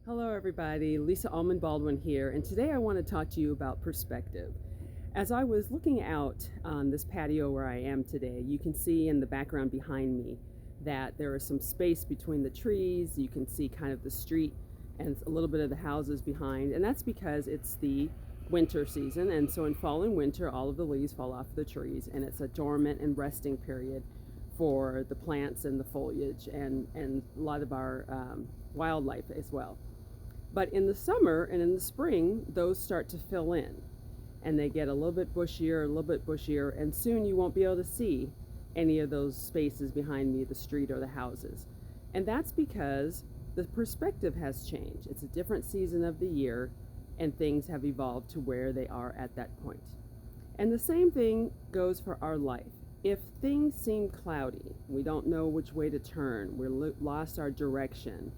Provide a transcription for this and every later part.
Hello everybody, Lysa Allman-Baldwin here, and today I want to talk to you about perspective. As I was looking out on this patio where I am today, you can see in the background behind me that there is some space between the trees. You can see kind of the street and a little bit of the houses behind, and that's because it's the winter season, and so in fall and winter all of the leaves fall off the trees, and it's a dormant and resting period for the plants and the foliage and a lot of our wildlife as well. But in the summer and in the spring, those start to fill in and they get a little bit bushier, a little bit bushier, and soon you won't be able to see any of those spaces behind me, the street or the houses. And that's because the perspective has changed. It's a different season of the year and things have evolved to where they are at that point. And the same thing goes for our life. If things seem cloudy, we don't know which way to turn, we're lost our direction,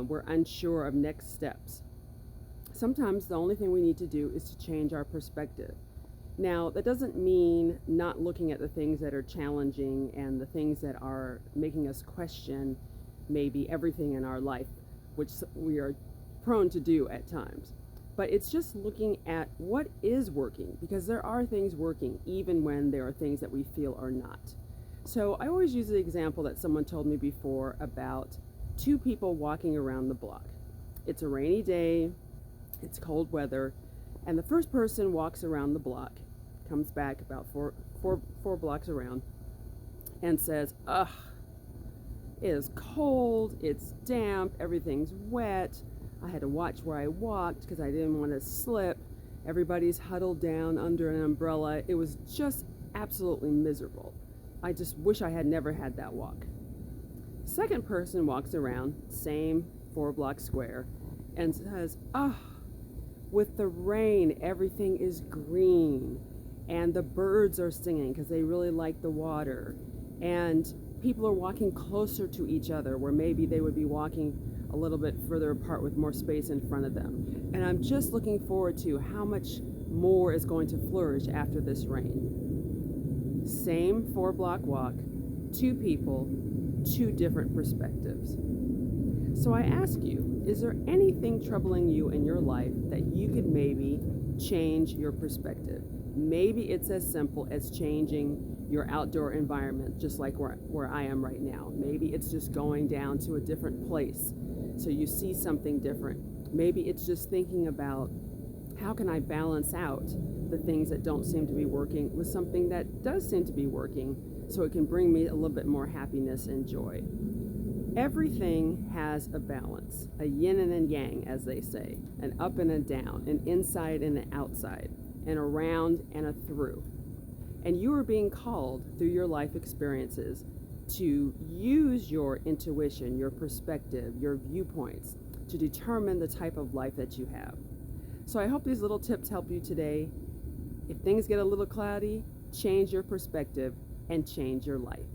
we're unsure of next steps. Sometimes the only thing we need to do is to change our perspective. Now, that doesn't mean not looking at the things that are challenging and the things that are making us question maybe everything in our life, which we are prone to do at times. But it's just looking at what is working, because there are things working even when there are things that we feel are not. So I always use the example that someone told me before about two people walking around the block. It's a rainy day, it's cold weather, and the first person walks around the block, comes back about four blocks around, and says, ugh, it is cold, it's damp, everything's wet, I had to watch where I walked because I didn't want to slip, everybody's huddled down under an umbrella, it was just absolutely miserable. I just wish I had never had that walk. Second person walks around, same 4-block square, and says, oh, with the rain, everything is green, and the birds are singing because they really like the water, and people are walking closer to each other where maybe they would be walking a little bit further apart with more space in front of them. And I'm just looking forward to how much more is going to flourish after this rain. Same 4-block walk, two people, two different perspectives. So I ask you, is there anything troubling you in your life that you could maybe change your perspective? Maybe it's as simple as changing your outdoor environment, just like where I am right now. Maybe it's just going down to a different place so you see something different. Maybe it's just thinking about how can I balance out the things that don't seem to be working with something that does seem to be working, so it can bring me a little bit more happiness and joy. Everything has a balance, a yin and a yang, as they say, an up and a down, an inside and an outside, an around and a through. And you are being called through your life experiences to use your intuition, your perspective, your viewpoints to determine the type of life that you have. So I hope these little tips help you today. If things get a little cloudy, change your perspective and change your life.